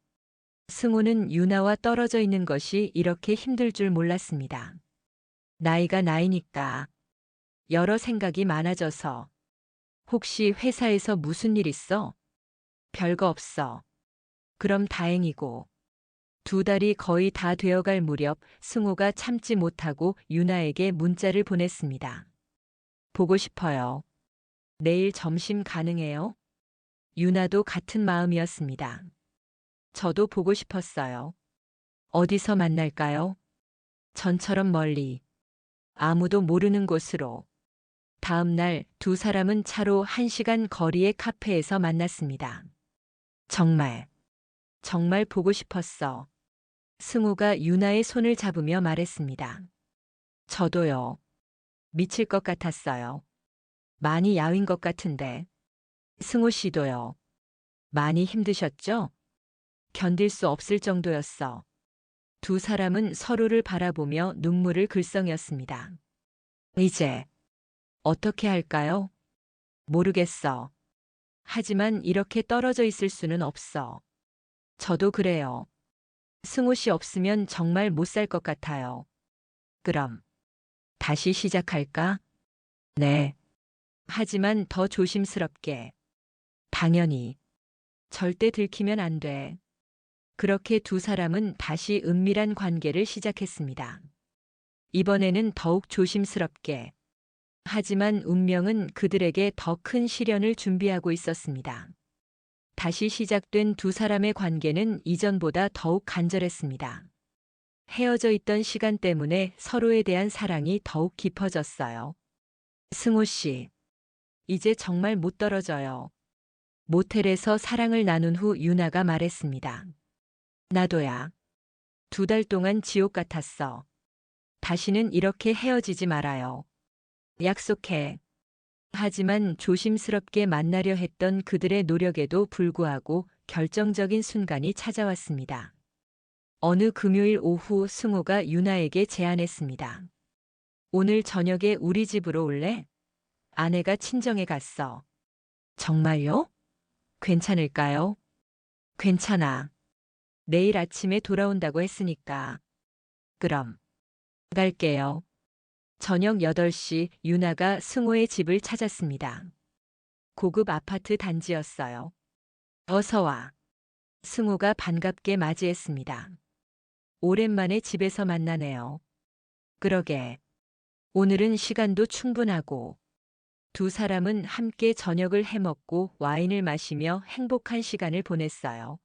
A: 승호는 유나와 떨어져 있는 것이 이렇게 힘들 줄 몰랐습니다. 나이가 나이니까. 여러 생각이 많아져서. 혹시 회사에서 무슨 일 있어? 별거 없어. 그럼 다행이고. 2달이 거의 다 되어갈 무렵 승호가 참지 못하고 유나에게 문자를 보냈습니다. 보고 싶어요. 내일 점심 가능해요? 유나도 같은 마음이었습니다. 저도 보고 싶었어요. 어디서 만날까요? 전처럼 멀리. 아무도 모르는 곳으로. 다음 날 두 사람은 차로 1시간 거리의 카페에서 만났습니다. 정말 보고 싶었어. 승우가 유나의 손을 잡으며 말했습니다. 저도요. 미칠 것 같았어요. 많이 야윈 것 같은데. 승우 씨도요. 많이 힘드셨죠? 견딜 수 없을 정도였어. 두 사람은 서로를 바라보며 눈물을 글썽였습니다. 이제 어떻게 할까요? 모르겠어. 하지만 이렇게 떨어져 있을 수는 없어. 저도 그래요. 승호 씨 없으면 정말 못 살 것 같아요. 그럼 다시 시작할까? 네. 하지만 더 조심스럽게. 당연히. 절대 들키면 안 돼. 그렇게 두 사람은 다시 은밀한 관계를 시작했습니다. 이번에는 더욱 조심스럽게. 하지만 운명은 그들에게 더 큰 시련을 준비하고 있었습니다. 다시 시작된 두 사람의 관계는 이전보다 더욱 간절했습니다. 헤어져 있던 시간 때문에 서로에 대한 사랑이 더욱 깊어졌어요. 승호 씨, 이제 정말 못 떨어져요. 모텔에서 사랑을 나눈 후 유나가 말했습니다. 나도야. 2달 동안 지옥 같았어. 다시는 이렇게 헤어지지 말아요. 약속해. 하지만 조심스럽게 만나려 했던 그들의 노력에도 불구하고 결정적인 순간이 찾아왔습니다. 어느 금요일 오후 승호가 유나에게 제안했습니다. 오늘 저녁에 우리 집으로 올래? 아내가 친정에 갔어. 정말요? 괜찮을까요? 괜찮아. 내일 아침에 돌아온다고 했으니까. 그럼 갈게요. 저녁 8시 유나가 승호의 집을 찾았습니다. 고급 아파트 단지였어요. 어서 와. 승호가 반갑게 맞이했습니다. 오랜만에 집에서 만나네요. 그러게. 오늘은 시간도 충분하고 두 사람은 함께 저녁을 해먹고 와인을 마시며 행복한 시간을 보냈어요.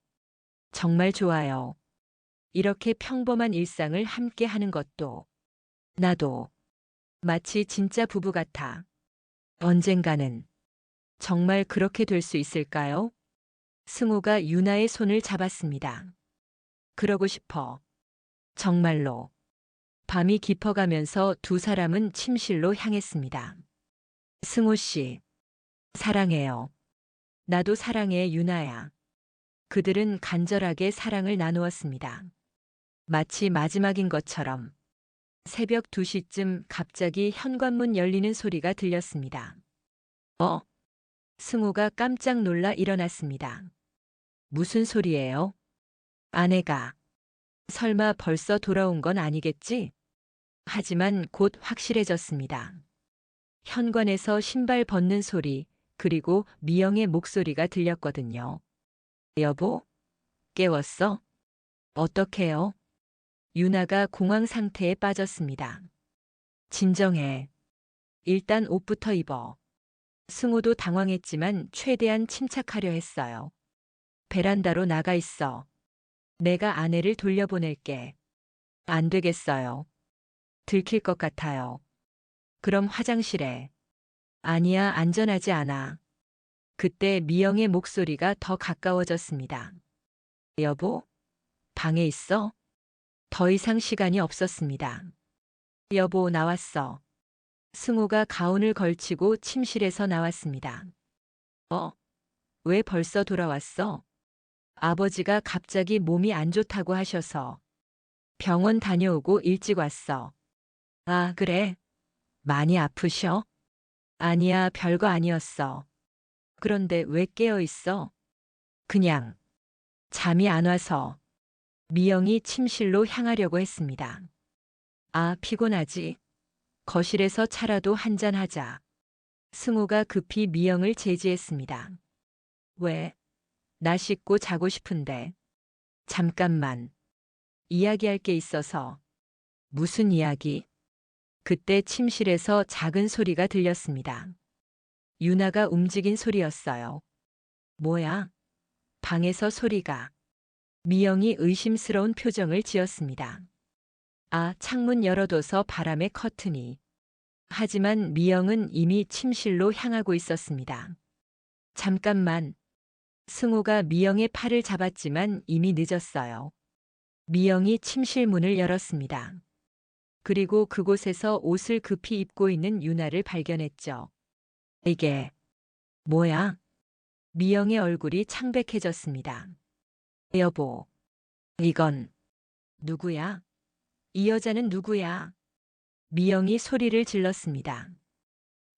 A: 정말 좋아요. 이렇게 평범한 일상을 함께 하는 것도. 나도. 마치 진짜 부부 같아. 언젠가는. 정말 그렇게 될 수 있을까요? 승호가 유나의 손을 잡았습니다. 그러고 싶어. 정말로. 밤이 깊어가면서 두 사람은 침실로 향했습니다. 승호 씨. 사랑해요. 나도 사랑해 유나야. 그들은 간절하게 사랑을 나누었습니다. 마치 마지막인 것처럼. 새벽 2시쯤 갑자기 현관문 열리는 소리가 들렸습니다. 승호가 깜짝 놀라 일어났습니다. 무슨 소리예요? 아내가. 설마 벌써 돌아온 건 아니겠지? 하지만 곧 확실해졌습니다. 현관에서 신발 벗는 소리, 그리고 미영의 목소리가 들렸거든요. 여보? 깨웠어? 어떡해요? 유나가 공황 상태에 빠졌습니다. 진정해. 일단 옷부터 입어. 승호도 당황했지만 최대한 침착하려 했어요. 베란다로 나가 있어. 내가 아내를 돌려보낼게. 안 되겠어요. 들킬 것 같아요. 그럼 화장실에. 아니야, 안전하지 않아. 그때 미영의 목소리가 더 가까워졌습니다. 여보? 방에 있어? 더 이상 시간이 없었습니다. 여보, 나왔어. 승호가 가운을 걸치고 침실에서 나왔습니다. 왜 벌써 돌아왔어? 아버지가 갑자기 몸이 안 좋다고 하셔서. 병원 다녀오고 일찍 왔어. 아, 그래? 많이 아프셔? 아니야, 별거 아니었어. 그런데 왜 깨어 있어? 그냥 잠이 안 와서. 미영이 침실로 향하려고 했습니다. 아, 피곤하지? 거실에서 차라도 한잔 하자. 승호가 급히 미영을 제지했습니다. 왜? 나 씻고 자고 싶은데. 잠깐만. 이야기할 게 있어서. 무슨 이야기? 그때 침실에서 작은 소리가 들렸습니다. 유나가 움직인 소리였어요. 뭐야? 방에서 소리가. 미영이 의심스러운 표정을 지었습니다. 아, 창문 열어둬서 바람에 커튼이. 하지만 미영은 이미 침실로 향하고 있었습니다. 잠깐만. 승호가 미영의 팔을 잡았지만 이미 늦었어요. 미영이 침실 문을 열었습니다. 그리고 그곳에서 옷을 급히 입고 있는 유나를 발견했죠. 이게 뭐야? 미영의 얼굴이 창백해졌습니다. 여보, 이건 누구야? 이 여자는 누구야? 미영이 소리를 질렀습니다.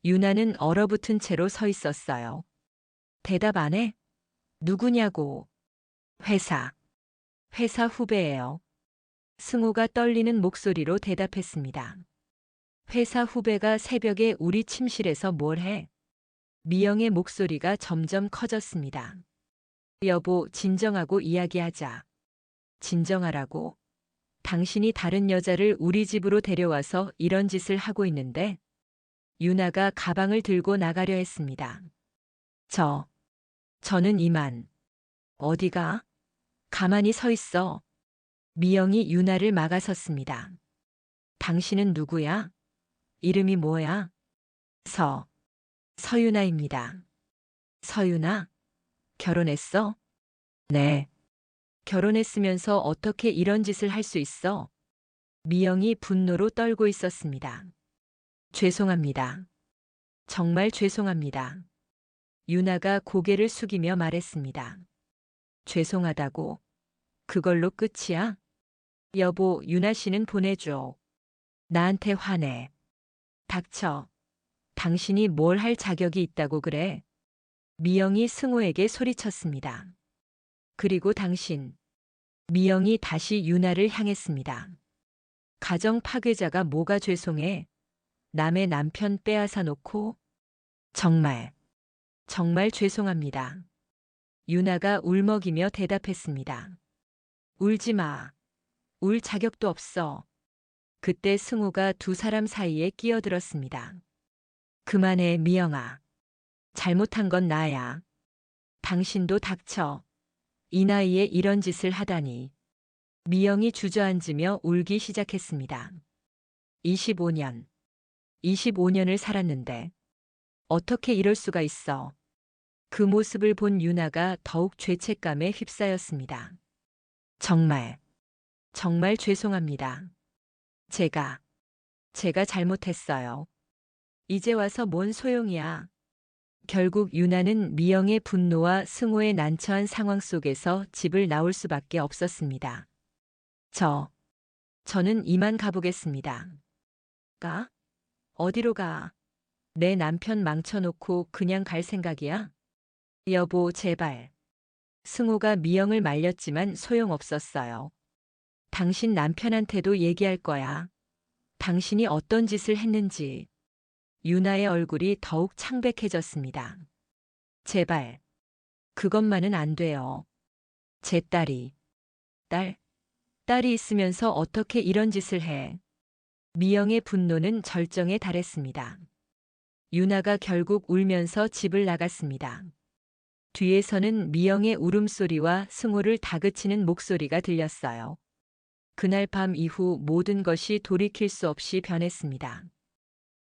A: 유나는 얼어붙은 채로 서 있었어요. 대답 안 해? 누구냐고. 회사 후배예요. 승호가 떨리는 목소리로 대답했습니다. 회사 후배가 새벽에 우리 침실에서 뭘 해? 미영의 목소리가 점점 커졌습니다. 여보, 진정하고 이야기하자. 진정하라고. 당신이 다른 여자를 우리 집으로 데려와서 이런 짓을 하고 있는데 유나가 가방을 들고 나가려 했습니다. 저는 이만. 어디가? 가만히 서 있어. 미영이 유나를 막아섰습니다. 당신은 누구야? 이름이 뭐야? 서유나입니다. 서유나? 결혼했어? 네. 결혼했으면서 어떻게 이런 짓을 할 수 있어? 미영이 분노로 떨고 있었습니다. 죄송합니다. 정말 죄송합니다. 유나가 고개를 숙이며 말했습니다. 죄송하다고? 그걸로 끝이야? 여보, 유나 씨는 보내줘. 나한테 화내. 닥쳐. 당신이 뭘 할 자격이 있다고 그래? 미영이 승호에게 소리쳤습니다. 그리고 당신. 미영이 다시 유나를 향했습니다. 가정 파괴자가 뭐가 죄송해? 남의 남편 빼앗아 놓고? 정말 죄송합니다. 유나가 울먹이며 대답했습니다. 울지 마. 울 자격도 없어. 그때 승호가 두 사람 사이에 끼어들었습니다. 그만해, 미영아. 잘못한 건 나야. 당신도 닥쳐. 이 나이에 이런 짓을 하다니. 미영이 주저앉으며 울기 시작했습니다. 25년을 살았는데 어떻게 이럴 수가 있어. 그 모습을 본 유나가 더욱 죄책감에 휩싸였습니다. 정말 죄송합니다. 제가 잘못했어요. 이제 와서 뭔 소용이야. 결국 유나는 미영의 분노와 승호의 난처한 상황 속에서 집을 나올 수밖에 없었습니다. 저는 이만 가보겠습니다. 가? 어디로 가? 내 남편 망쳐놓고 그냥 갈 생각이야? 여보, 제발. 승호가 미영을 말렸지만 소용없었어요. 당신 남편한테도 얘기할 거야. 당신이 어떤 짓을 했는지. 유나의 얼굴이 더욱 창백해졌습니다. 제발. 그것만은 안 돼요. 제 딸이. 딸이 있으면서 어떻게 이런 짓을 해. 미영의 분노는 절정에 달했습니다. 유나가 결국 울면서 집을 나갔습니다. 뒤에서는 미영의 울음소리와 승호를 다그치는 목소리가 들렸어요. 그날 밤 이후 모든 것이 돌이킬 수 없이 변했습니다.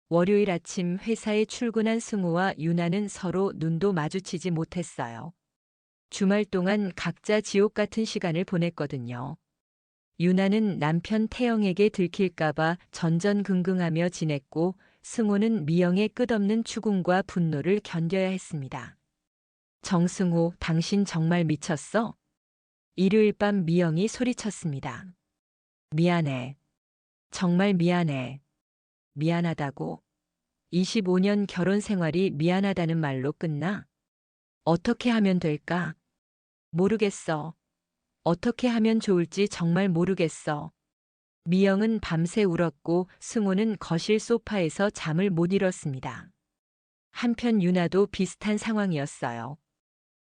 A: 월요일 아침 회사에 출근한 승우와 유나는 서로 눈도 마주치지 못했어요. 주말 동안 각자 지옥 같은 시간을 보냈거든요. 유나는 남편 태영에게 들킬까봐 전전긍긍하며 지냈고 승우는 미영의 끝없는 추궁과 분노를 견뎌야 했습니다. 정승우, 당신 정말 미쳤어? 일요일 밤 미영이 소리쳤습니다. 미안해. 정말 미안해. 미안하다고? 25년 결혼 생활이 미안하다는 말로 끝나? 어떻게 하면 될까? 모르겠어. 어떻게 하면 좋을지 정말 모르겠어. 미영은 밤새 울었고 승호는 거실 소파에서 잠을 못 이뤘습니다. 한편 유나도 비슷한 상황이었어요.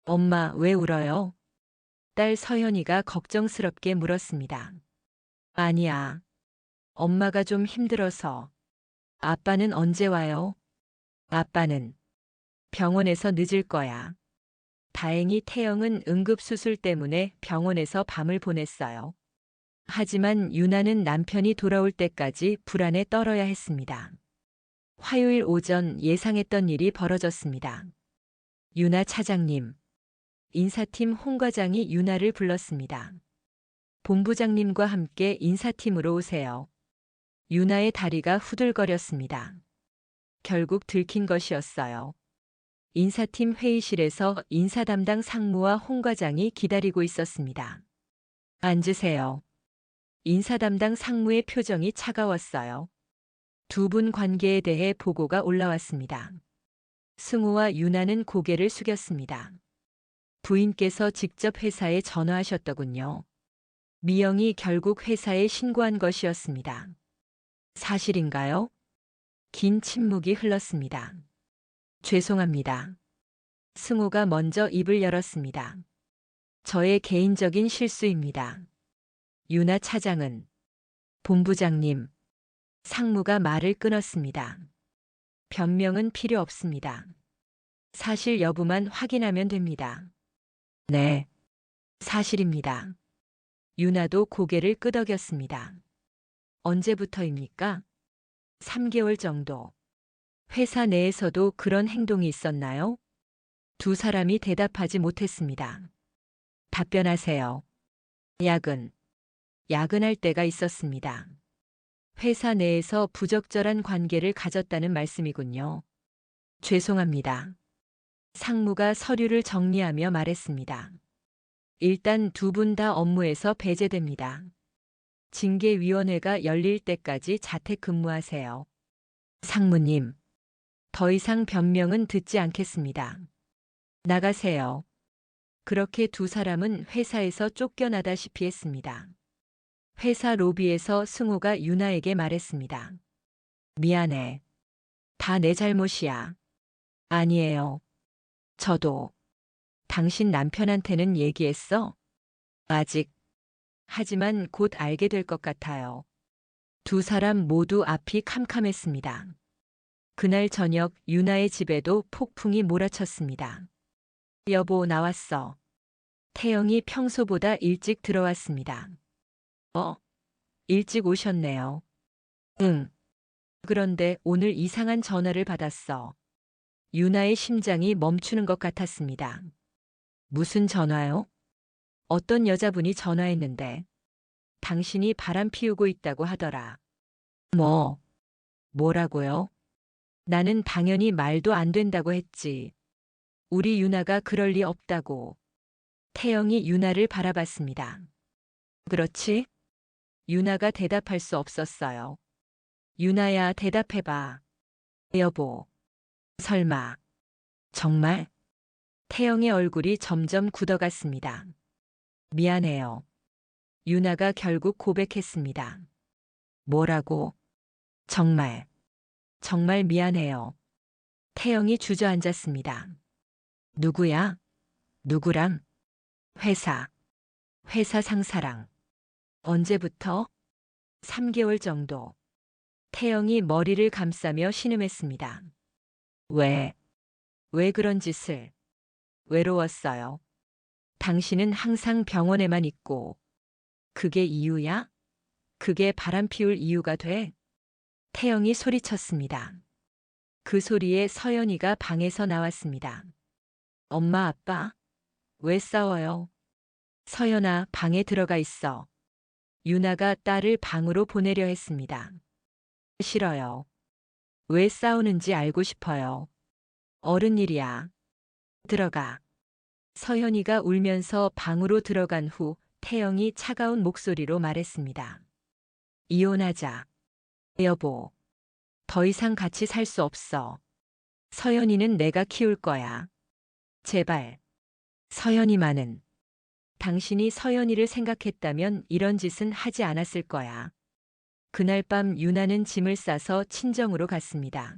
A: 엄마, 왜 울어요? 딸 서현이가 걱정스럽게 물었습니다. 아니야. 엄마가 좀 힘들어서. 아빠는 언제 와요? 아빠는 병원에서 늦을 거야. 다행히 태영은 응급수술 때문에 병원에서 밤을 보냈어요. 하지만 유나는 남편이 돌아올 때까지 불안에 떨어야 했습니다. 화요일 오전 예상했던 일이 벌어졌습니다. 유나 차장님. 인사팀 홍 과장이 유나를 불렀습니다. 본부장님과 함께 인사팀으로 오세요. 유나의 다리가 후들거렸습니다. 결국 들킨 것이었어요. 인사팀 회의실에서 인사 담당 상무와 홍 과장이 기다리고 있었습니다. 앉으세요. 인사 담당 상무의 표정이 차가웠어요. 두 분 관계에 대해 보고가 올라왔습니다. 승우와 유나는 고개를 숙였습니다. 부인께서 직접 회사에 전화하셨더군요. 미영이 결국 회사에 신고한 것이었습니다. 사실인가요? 긴 침묵이 흘렀습니다. 죄송합니다. 승우가 먼저 입을 열었습니다. 저의 개인적인 실수입니다. 유나 차장은 본부장님. 상무가 말을 끊었습니다. 변명은 필요 없습니다. 사실 여부만 확인하면 됩니다. 네, 사실입니다. 유나도 고개를 끄덕였습니다. 언제부터입니까? 3개월 정도. 회사 내에서도 그런 행동이 있었나요? 두 사람이 대답하지 못했습니다. 답변하세요. 야근할 때가 있었습니다. 회사 내에서 부적절한 관계를 가졌다는 말씀이군요. 죄송합니다. 상무가 서류를 정리하며 말했습니다. 일단 두 분 다 업무에서 배제됩니다. 징계위원회가 열릴 때까지 자택근무하세요. 상무님, 더 이상 변명은 듣지 않겠습니다. 나가세요. 그렇게 두 사람은 회사에서 쫓겨나다시피 했습니다. 회사 로비에서 승우가 유나에게 말했습니다. 미안해. 다 내 잘못이야. 아니에요. 저도. 당신 남편한테는 얘기했어? 아직. 하지만 곧 알게 될 것 같아요. 두 사람 모두 앞이 캄캄했습니다. 그날 저녁 유나의 집에도 폭풍이 몰아쳤습니다. 여보, 나왔어. 태영이 평소보다 일찍 들어왔습니다. 일찍 오셨네요. 응. 그런데 오늘 이상한 전화를 받았어. 유나의 심장이 멈추는 것 같았습니다. 무슨 전화요? 어떤 여자분이 전화했는데 당신이 바람 피우고 있다고 하더라. 뭐라고요? 나는 당연히 말도 안 된다고 했지. 우리 유나가 그럴 리 없다고. 태영이 유나를 바라봤습니다. 그렇지? 유나가 대답할 수 없었어요. 유나야, 대답해봐. 여보. 설마. 정말? 태영의 얼굴이 점점 굳어갔습니다. 미안해요. 유나가 결국 고백했습니다. 뭐라고? 정말 미안해요. 태영이 주저앉았습니다. 누구야? 누구랑? 회사 상사랑. 언제부터? 3개월 정도. 태영이 머리를 감싸며 신음했습니다. 왜 그런 짓을? 외로웠어요. 당신은 항상 병원에만 있고. 그게 이유야? 그게 바람 피울 이유가 돼? 태영이 소리쳤습니다. 그 소리에 서연이가 방에서 나왔습니다. 엄마, 아빠, 왜 싸워요? 서연아, 방에 들어가 있어. 유나가 딸을 방으로 보내려 했습니다. 싫어요. 왜 싸우는지 알고 싶어요. 어른 일이야. 들어가. 서연이가 울면서 방으로 들어간 후 태영이 차가운 목소리로 말했습니다. 이혼하자. 여보. 더 이상 같이 살 수 없어. 서연이는 내가 키울 거야. 제발. 서연이만은. 당신이 서연이를 생각했다면 이런 짓은 하지 않았을 거야. 그날 밤 유나는 짐을 싸서 친정으로 갔습니다.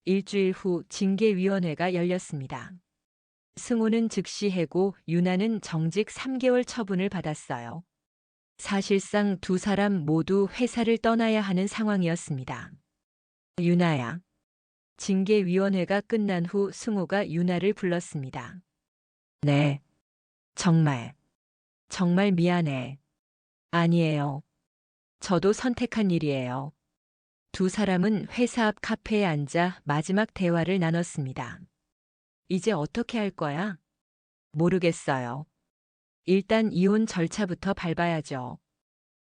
A: 일주일 후 징계위원회가 열렸습니다. 승우는 즉시 해고, 유나는 정직 3개월 처분을 받았어요. 사실상 두 사람 모두 회사를 떠나야 하는 상황이었습니다. 유나야. 징계위원회가 끝난 후 승우가 유나를 불렀습니다. 네. 정말 미안해. 아니에요. 저도 선택한 일이에요. 두 사람은 회사 앞 카페에 앉아 마지막 대화를 나눴습니다. 이제 어떻게 할 거야? 모르겠어요. 일단 이혼 절차부터 밟아야죠.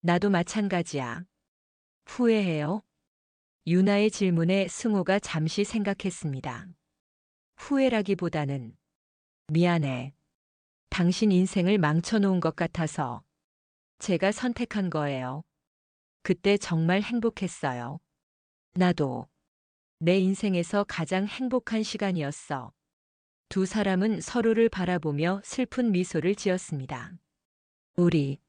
A: 나도 마찬가지야. 후회해요? 유나의 질문에 승우가 잠시 생각했습니다. 후회라기보다는 미안해. 당신 인생을 망쳐놓은 것 같아서 제가 선택한 거예요. 그때 정말 행복했어요. 나도 내 인생에서 가장 행복한 시간이었어. 두 사람은 서로를 바라보며 슬픈 미소를 지었습니다. 우리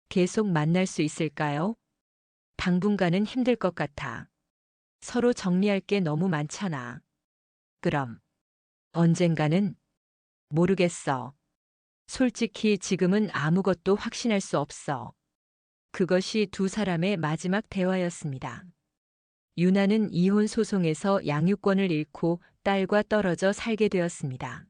A: 계속 만날 수 있을까요? 당분간은 힘들 것 같아. 서로 정리할 게 너무 많잖아. 그럼 언젠가는 모르겠어. 솔직히 지금은 아무것도 확신할 수 없어. 그것이 두 사람의 마지막 대화였습니다. 유나는 이혼 소송에서 양육권을 잃고 딸과 떨어져 살게 되었습니다.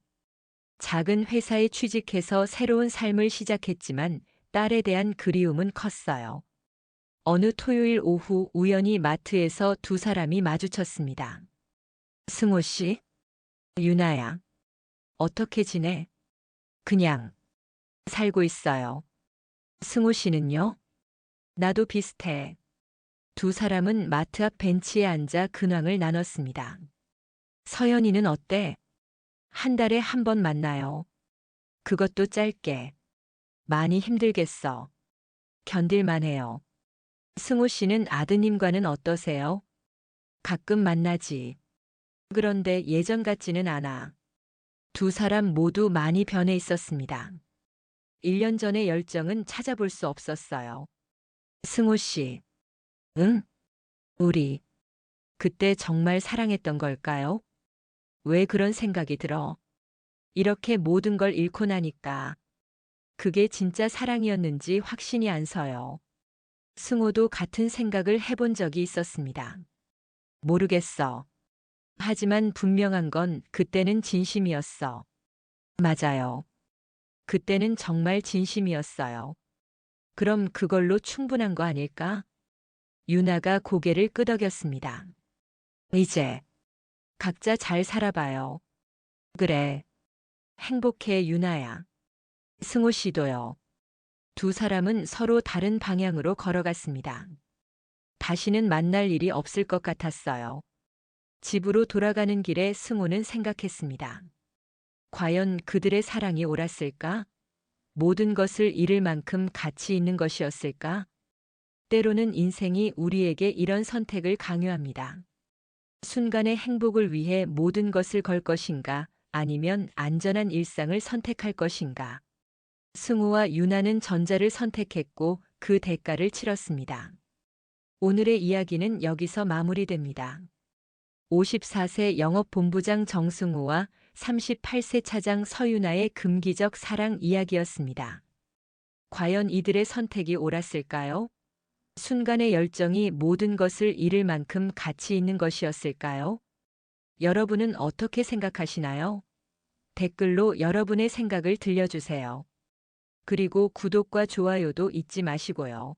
A: 작은 회사에 취직해서 새로운 삶을 시작했지만 딸에 대한 그리움은 컸어요. 어느 토요일 오후 우연히 마트에서 두 사람이 마주쳤습니다. 승호 씨? 유나야. 어떻게 지내? 그냥 살고 있어요. 승호 씨는요? 나도 비슷해. 두 사람은 마트 앞 벤치에 앉아 근황을 나눴습니다. 서연이는 어때? 한 달에 한 번 만나요. 그것도 짧게. 많이 힘들겠어. 견딜만 해요. 승호 씨는 아드님과는 어떠세요? 가끔 만나지. 그런데 예전 같지는 않아. 두 사람 모두 많이 변해 있었습니다. 1년 전의 열정은 찾아볼 수 없었어요. 승호 씨. 응? 우리 그때 정말 사랑했던 걸까요? 왜 그런 생각이 들어? 이렇게 모든 걸 잃고 나니까 그게 진짜 사랑이었는지 확신이 안 서요. 승호도 같은 생각을 해본 적이 있었습니다. 모르겠어. 하지만 분명한 건 그때는 진심이었어. 맞아요. 그때는 정말 진심이었어요. 그럼 그걸로 충분한 거 아닐까? 유나가 고개를 끄덕였습니다. 이제 각자 잘 살아봐요. 그래. 행복해, 유나야. 승호 씨도요. 두 사람은 서로 다른 방향으로 걸어갔습니다. 다시는 만날 일이 없을 것 같았어요. 집으로 돌아가는 길에 승호는 생각했습니다. 과연 그들의 사랑이 옳았을까? 모든 것을 잃을 만큼 가치 있는 것이었을까? 때로는 인생이 우리에게 이런 선택을 강요합니다. 순간의 행복을 위해 모든 것을 걸 것인가, 아니면 안전한 일상을 선택할 것인가. 승우와 유나는 전자를 선택했고 그 대가를 치렀습니다. 오늘의 이야기는 여기서 마무리됩니다. 54세 영업본부장 정승우와 38세 차장 서유나의 금기적 사랑 이야기였습니다. 과연 이들의 선택이 옳았을까요? 순간의 열정이 모든 것을 잃을 만큼 가치 있는 것이었을까요? 여러분은 어떻게 생각하시나요? 댓글로 여러분의 생각을 들려주세요. 그리고 구독과 좋아요도 잊지 마시고요.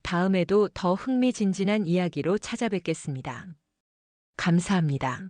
A: 다음에도 더 흥미진진한 이야기로 찾아뵙겠습니다. 감사합니다.